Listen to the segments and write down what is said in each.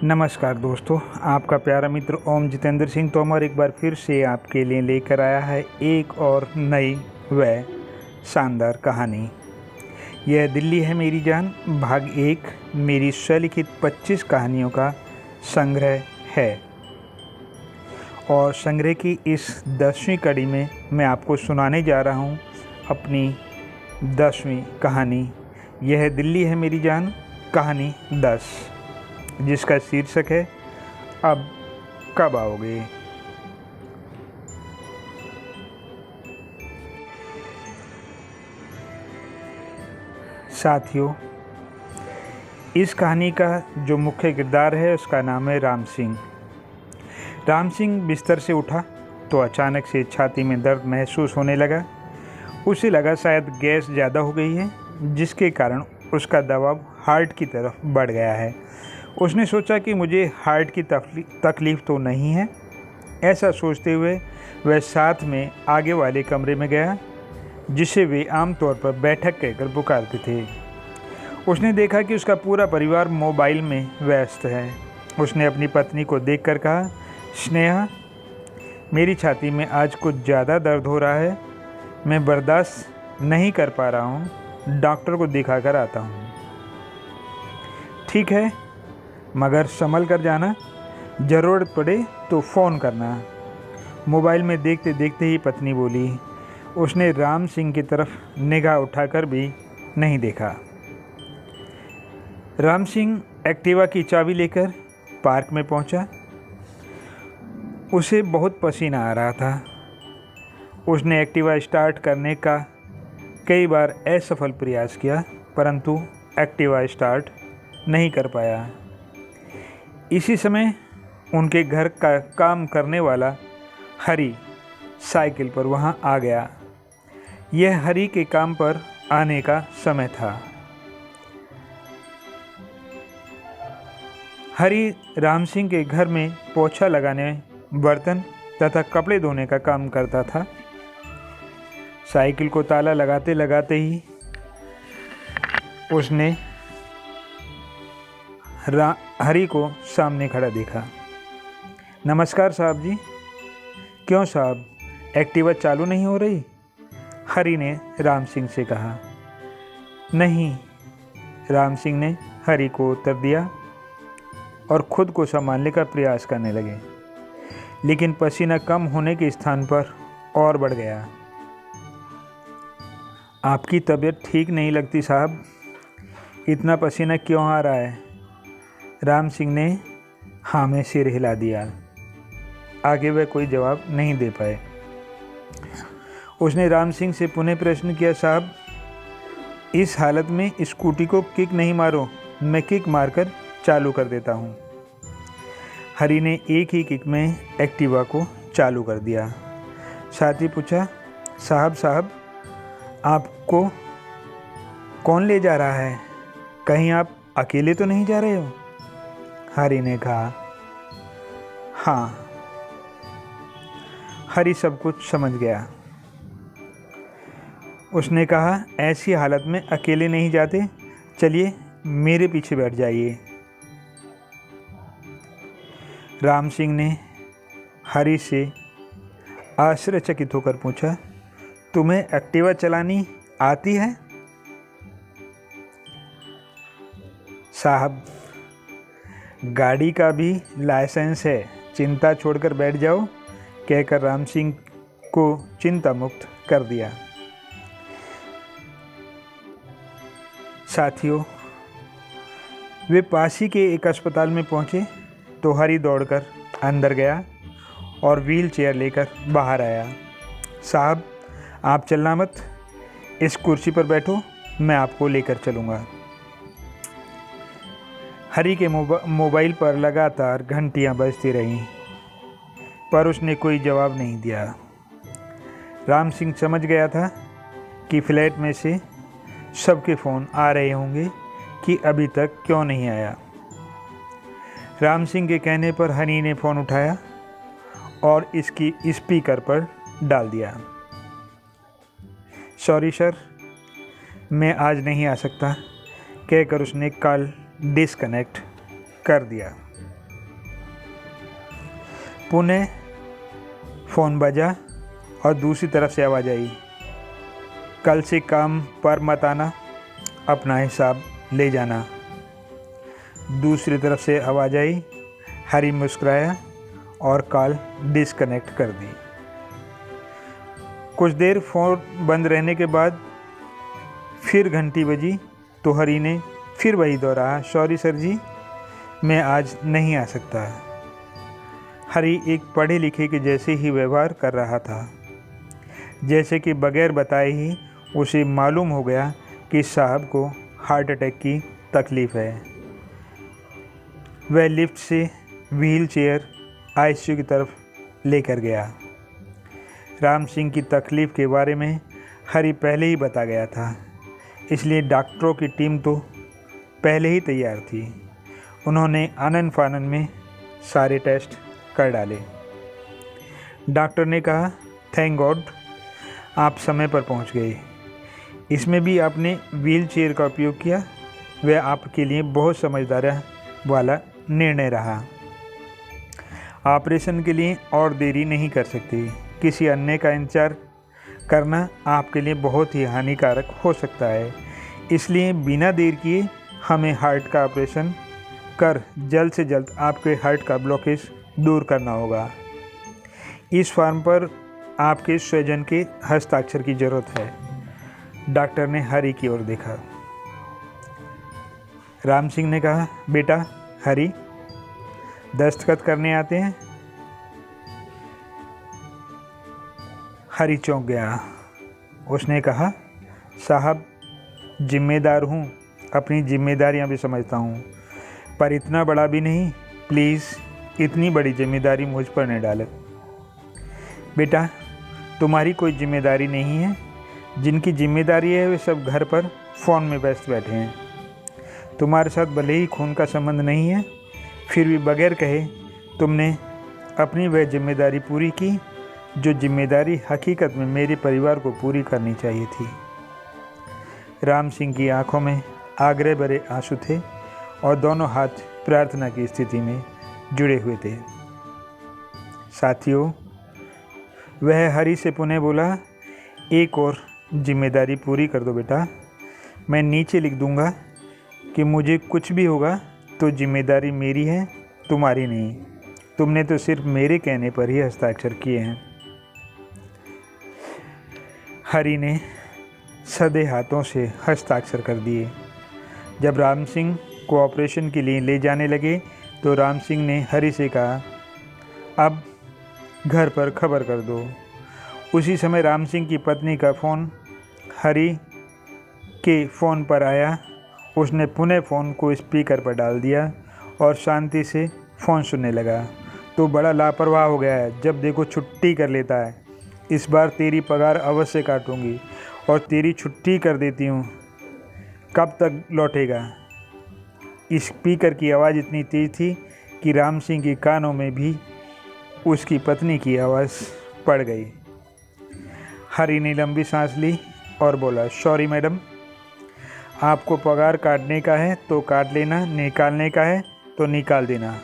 नमस्कार दोस्तों, आपका प्यारा मित्र ओम जितेंद्र सिंह तोमर एक बार फिर से आपके लिए लेकर आया है एक और नई व शानदार कहानी। यह दिल्ली है मेरी जान भाग 1 मेरी स्वलिखित 25 कहानियों का संग्रह है। और संग्रह की इस 10वीं कड़ी में मैं आपको सुनाने जा रहा हूँ अपनी 10वीं कहानी। यह है दिल्ली है मेरी जान कहानी 10, जिसका शीर्षक है अब कब आओगे। साथियों, इस कहानी का जो मुख्य किरदार है उसका नाम है राम सिंह। राम सिंह बिस्तर से उठा तो अचानक से छाती में दर्द महसूस होने लगा। उसे लगा शायद गैस ज़्यादा हो गई है, जिसके कारण उसका दबाव हार्ट की तरफ बढ़ गया है। उसने सोचा कि मुझे हार्ट की तकलीफ़ तो नहीं है। ऐसा सोचते हुए वह साथ में आगे वाले कमरे में गया, जिसे वे आमतौर पर बैठक कहकर पुकारते थे। उसने देखा कि उसका पूरा परिवार मोबाइल में व्यस्त है। उसने अपनी पत्नी को देखकर कहा, स्नेहा, मेरी छाती में आज कुछ ज़्यादा दर्द हो रहा है। मैं बर्दाश्त नहीं कर पा रहा हूँ। डॉक्टर को दिखा कर आता हूँ। ठीक है, मगर संभल कर जाना। ज़रूरत पड़े तो फ़ोन करना। मोबाइल में देखते देखते ही पत्नी बोली। उसने राम सिंह की तरफ निगाह उठाकर भी नहीं देखा। राम सिंह एक्टिवा की चाबी लेकर पार्क में पहुंचा। उसे बहुत पसीना आ रहा था। उसने एक्टिवा स्टार्ट करने का कई बार असफल प्रयास किया, परंतु एक्टिवा स्टार्ट नहीं कर पाया। इसी समय उनके घर का काम करने वाला हरी साइकिल पर वहां आ गया। यह हरी के काम पर आने का समय था। हरी राम सिंह के घर में पोछा लगाने, बर्तन तथा कपड़े धोने का काम करता था। साइकिल को ताला लगाते लगाते ही उसने हरी को सामने खड़ा देखा। नमस्कार साहब जी। क्यों साहब, एक्टिवा चालू नहीं हो रही? हरी ने राम सिंह से कहा। नहीं, राम सिंह ने हरी को उत्तर दिया और खुद को संभालने का प्रयास करने लगे, लेकिन पसीना कम होने के स्थान पर और बढ़ गया। आपकी तबीयत ठीक नहीं लगती साहब, इतना पसीना क्यों आ रहा है? राम सिंह ने हाँ में सिर हिला दिया। आगे वह कोई जवाब नहीं दे पाए। उसने राम सिंह से पुनः प्रश्न किया, साहब, इस हालत में स्कूटी को किक नहीं मारो, मैं किक मारकर चालू कर देता हूँ। हरी ने एक ही किक में एक्टिवा को चालू कर दिया। साथ ही पूछा, साहब, आपको कौन ले जा रहा है? कहीं आप अकेले तो नहीं जा रहे हो? हरी ने कहा, हाँ। हरी सब कुछ समझ गया। उसने कहा, ऐसी हालत में अकेले नहीं जाते, चलिए मेरे पीछे बैठ जाइए। राम सिंह ने हरी से आश्चर्यचकित होकर पूछा, तुम्हें एक्टिवा चलानी आती है? साहब, गाड़ी का भी लाइसेंस है, चिंता छोड़कर बैठ जाओ, कहकर राम सिंह को चिंता मुक्त कर दिया। साथियों, वे पास ही के एक अस्पताल में पहुंचे तो हरी दौड़कर अंदर गया और व्हील चेयर लेकर बाहर आया। साहब, आप चलना मत, इस कुर्सी पर बैठो, मैं आपको लेकर चलूँगा। हरी के मोबाइल पर लगातार घंटियां बजती रहीं, पर उसने कोई जवाब नहीं दिया। राम सिंह समझ गया था कि फ्लैट में से सबके फ़ोन आ रहे होंगे कि अभी तक क्यों नहीं आया। राम सिंह के कहने पर हनी ने फ़ोन उठाया और इसकी स्पीकर पर डाल दिया। सॉरी सर, मैं आज नहीं आ सकता, कहकर उसने कॉल डिस्कनेक्ट कर दिया। पुनः फ़ोन बजा और दूसरी तरफ से आवाज़ आई, कल से काम पर मत आना, अपना हिसाब ले जाना। दूसरी तरफ से आवाज़ आई, हरी मुस्कुराया और कॉल डिस्कनेक्ट कर दी। कुछ देर फ़ोन बंद रहने के बाद फिर घंटी बजी तो हरी ने फिर वही दोहराया, सॉरी सर जी, मैं आज नहीं आ सकता। हरी एक पढ़े लिखे के जैसे ही व्यवहार कर रहा था, जैसे कि बगैर बताए ही उसे मालूम हो गया कि साहब को हार्ट अटैक की तकलीफ़ है। वह लिफ्ट से व्हील चेयर आईसीयू की तरफ लेकर गया। राम सिंह की तकलीफ़ के बारे में हरी पहले ही बता गया था, इसलिए डॉक्टरों की टीम तो पहले ही तैयार थी। उन्होंने आनन फानन में सारे टेस्ट कर डाले। डॉक्टर ने कहा, थैंक गॉड आप समय पर पहुंच गए। इसमें भी आपने व्हील चेयर का उपयोग किया, वह आपके लिए बहुत समझदारी वाला निर्णय रहा। ऑपरेशन के लिए और देरी नहीं कर सकती। किसी अन्य का इंतजार करना आपके लिए बहुत ही हानिकारक हो सकता है, इसलिए बिना देर किए हमें हार्ट का ऑपरेशन कर जल्द से जल्द आपके हार्ट का ब्लॉकेज दूर करना होगा। इस फॉर्म पर आपके स्वजन के हस्ताक्षर की ज़रूरत है। डॉक्टर ने हरी की ओर देखा। राम सिंह ने कहा, बेटा हरी, दस्तखत करने आते हैं? हरी चौंक गया। उसने कहा, साहब जिम्मेदार हूँ, अपनी जिम्मेदारियाँ भी समझता हूँ, पर इतना बड़ा भी नहीं, प्लीज़ इतनी बड़ी जिम्मेदारी मुझ पर न डालें। बेटा तुम्हारी कोई जिम्मेदारी नहीं है, जिनकी जिम्मेदारी है वे सब घर पर फ़ोन में व्यस्त बैठे हैं। तुम्हारे साथ भले ही खून का संबंध नहीं है, फिर भी बगैर कहे तुमने अपनी वह जिम्मेदारी पूरी की जो जिम्मेदारी हकीकत में मेरे परिवार को पूरी करनी चाहिए थी। राम सिंह की आंखों में आग्रह भरे आंसू थे और दोनों हाथ प्रार्थना की स्थिति में जुड़े हुए थे। साथियों, वह हरी से पुनः बोला, एक और जिम्मेदारी पूरी कर दो बेटा। मैं नीचे लिख दूंगा कि मुझे कुछ भी होगा तो जिम्मेदारी मेरी है, तुम्हारी नहीं। तुमने तो सिर्फ मेरे कहने पर ही हस्ताक्षर किए हैं। हरी ने सधे हाथों से हस्ताक्षर कर दिए। जब राम सिंह को ऑपरेशन के लिए ले जाने लगे तो राम सिंह ने हरी से कहा, अब घर पर खबर कर दो। उसी समय राम सिंह की पत्नी का फ़ोन हरी के फ़ोन पर आया। उसने पुनः फ़ोन को स्पीकर पर डाल दिया और शांति से फ़ोन सुनने लगा। तो बड़ा लापरवाह हो गया है, जब देखो छुट्टी कर लेता है। इस बार तेरी पगार अवश्य काटूंगी और तेरी छुट्टी कर देती हूँ। कब तक लौटेगा? स्पीकर की आवाज़ इतनी तेज़ थी कि राम सिंह के कानों में भी उसकी पत्नी की आवाज़ पड़ गई। हरी ने लंबी सांस ली और बोला, सॉरी मैडम, आपको पगार काटने का है तो काट लेना, निकालने का है तो निकाल देना,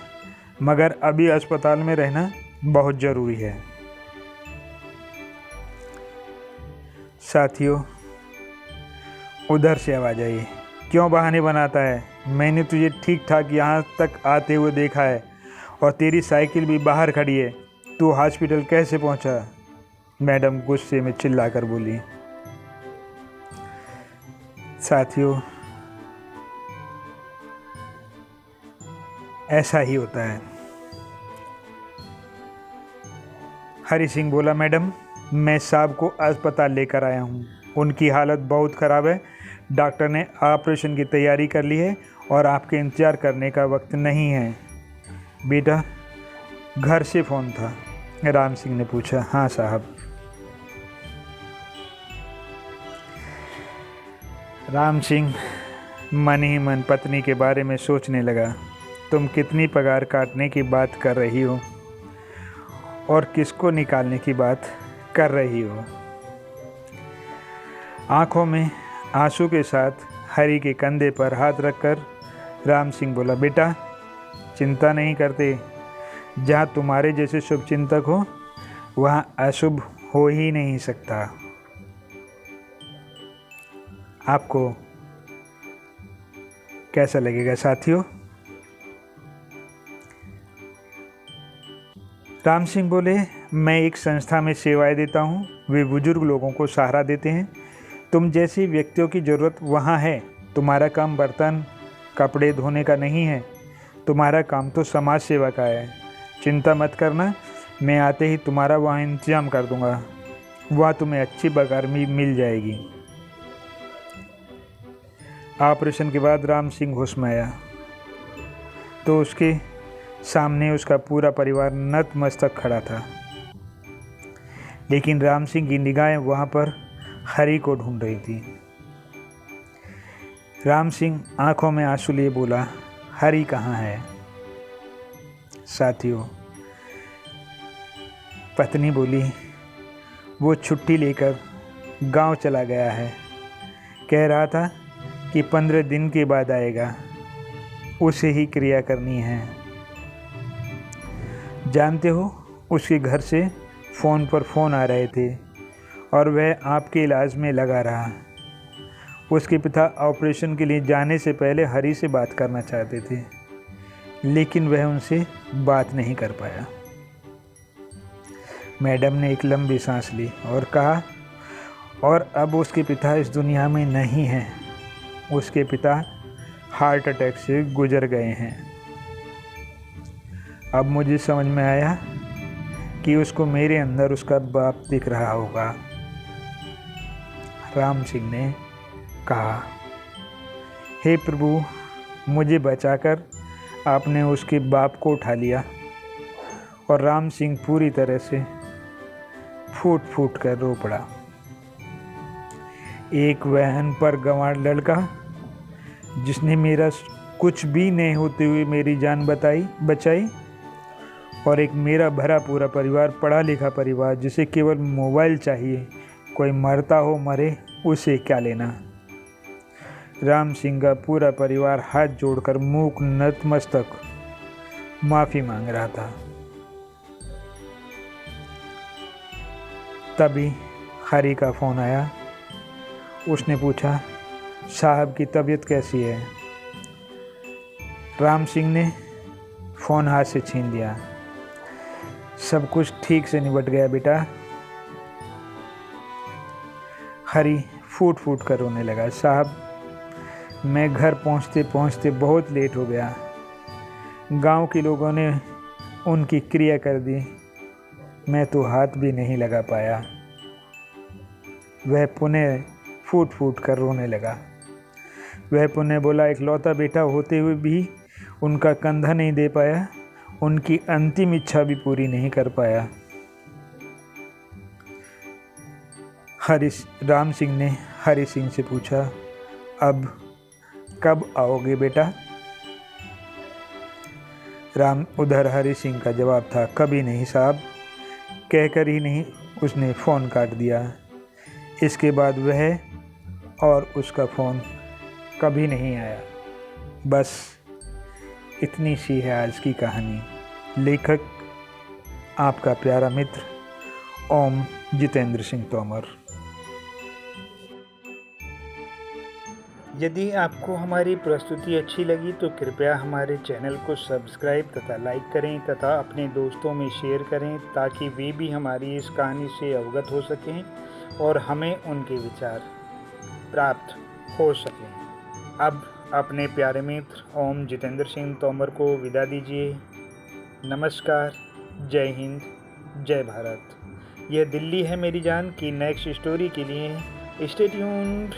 मगर अभी अस्पताल में रहना बहुत ज़रूरी है। साथियों, उधर से आवाज़ आई, क्यों बहाने बनाता है? मैंने तुझे ठीक ठाक यहाँ तक आते हुए देखा है और तेरी साइकिल भी बाहर खड़ी है। तू हॉस्पिटल कैसे पहुँचा? मैडम गुस्से में चिल्लाकर बोली। साथियों, ऐसा ही होता है। हरी सिंह बोला, मैडम मैं साहब को अस्पताल लेकर आया हूँ, उनकी हालत बहुत ख़राब है। डॉक्टर ने ऑपरेशन की तैयारी कर ली है और आपके इंतज़ार करने का वक्त नहीं है। बेटा घर से फ़ोन था? राम सिंह ने पूछा। हाँ साहब। राम सिंह मन ही मन पत्नी के बारे में सोचने लगा। तुम कितनी पगार काटने की बात कर रही हो और किसको निकालने की बात कर रही हो? आंखों में आंसू के साथ हरी के कंधे पर हाथ रखकर राम सिंह बोला, बेटा चिंता नहीं करते, जहाँ तुम्हारे जैसे शुभ चिंतक हो वहाँ अशुभ हो ही नहीं सकता। आपको कैसा लगेगा साथियों? राम सिंह बोले, मैं एक संस्था में सेवाएं देता हूँ, वे बुजुर्ग लोगों को सहारा देते हैं। तुम जैसी व्यक्तियों की ज़रूरत वहाँ है। तुम्हारा काम बर्तन कपड़े धोने का नहीं है, तुम्हारा काम तो समाज सेवा का है। चिंता मत करना, मैं आते ही तुम्हारा वहाँ इंतजाम कर दूँगा, वहाँ तुम्हें अच्छी पगार मिल जाएगी। ऑपरेशन के बाद राम सिंह होश में आया तो उसके सामने उसका पूरा परिवार नतमस्तक खड़ा था, लेकिन राम सिंह की निगाहें वहाँ पर हरी को ढूंढ रही थी। राम सिंह आंखों में आंसू लिए बोला, हरी कहाँ है? साथियों, पत्नी बोली, वो छुट्टी लेकर गांव चला गया है, कह रहा था कि 15 दिन के बाद आएगा, उसे ही क्रिया करनी है। जानते हो, उसके घर से फ़ोन पर फ़ोन आ रहे थे और वह आपके इलाज में लगा रहा। उसके पिता ऑपरेशन के लिए जाने से पहले हरी से बात करना चाहते थे, लेकिन वह उनसे बात नहीं कर पाया। मैडम ने एक लंबी सांस ली और कहा, और अब उसके पिता इस दुनिया में नहीं हैं। उसके पिता हार्ट अटैक से गुजर गए हैं। अब मुझे समझ में आया कि उसको मेरे अंदर उसका बाप दिख रहा होगा। राम सिंह ने कहा, हे प्रभु, मुझे बचाकर आपने उसके बाप को उठा लिया। और राम सिंह पूरी तरह से फूट फूट कर रो पड़ा। एक वह अनपढ़ गंवार लड़का जिसने मेरा कुछ भी नहीं होते हुए मेरी जान बचाई, और एक मेरा भरा पूरा परिवार, पढ़ा लिखा परिवार जिसे केवल मोबाइल चाहिए, कोई मरता हो मरे, उसे क्या लेना। राम सिंह का पूरा परिवार हाथ जोड़कर मूक नतमस्तक माफ़ी मांग रहा था। तभी हरी का फ़ोन आया। उसने पूछा, साहब की तबीयत कैसी है? राम सिंह ने फ़ोन हाथ से छीन लिया। सब कुछ ठीक से निपट गया बेटा। हरी फूट फूट कर रोने लगा, साहब मैं घर पहुंचते पहुंचते बहुत लेट हो गया। गांव के लोगों ने उनकी क्रिया कर दी, मैं तो हाथ भी नहीं लगा पाया। वह पुनः फूट फूट कर रोने लगा। वह पुनः बोला, इकलौता बेटा होते हुए भी उनका कंधा नहीं दे पाया, उनकी अंतिम इच्छा भी पूरी नहीं कर पाया। राम सिंह ने हरी सिंह से पूछा, अब कब आओगे बेटा? उधर हरी सिंह का जवाब था, कभी नहीं साहब। कहकर ही नहीं उसने फ़ोन काट दिया। इसके बाद वह और उसका फ़ोन कभी नहीं आया। बस इतनी सी है आज की कहानी। लेखक आपका प्यारा मित्र ओम जितेंद्र सिंह तोमर। यदि आपको हमारी प्रस्तुति अच्छी लगी तो कृपया हमारे चैनल को सब्सक्राइब तथा लाइक करें तथा अपने दोस्तों में शेयर करें, ताकि वे भी हमारी इस कहानी से अवगत हो सकें और हमें उनके विचार प्राप्त हो सकें। अब अपने प्यारे मित्र ओम जितेंद्र सिंह तोमर को विदा दीजिए। नमस्कार, जय हिंद, जय भारत। यह दिल्ली है मेरी जान की नेक्स्ट स्टोरी के लिए स्टे ट्यून्ड।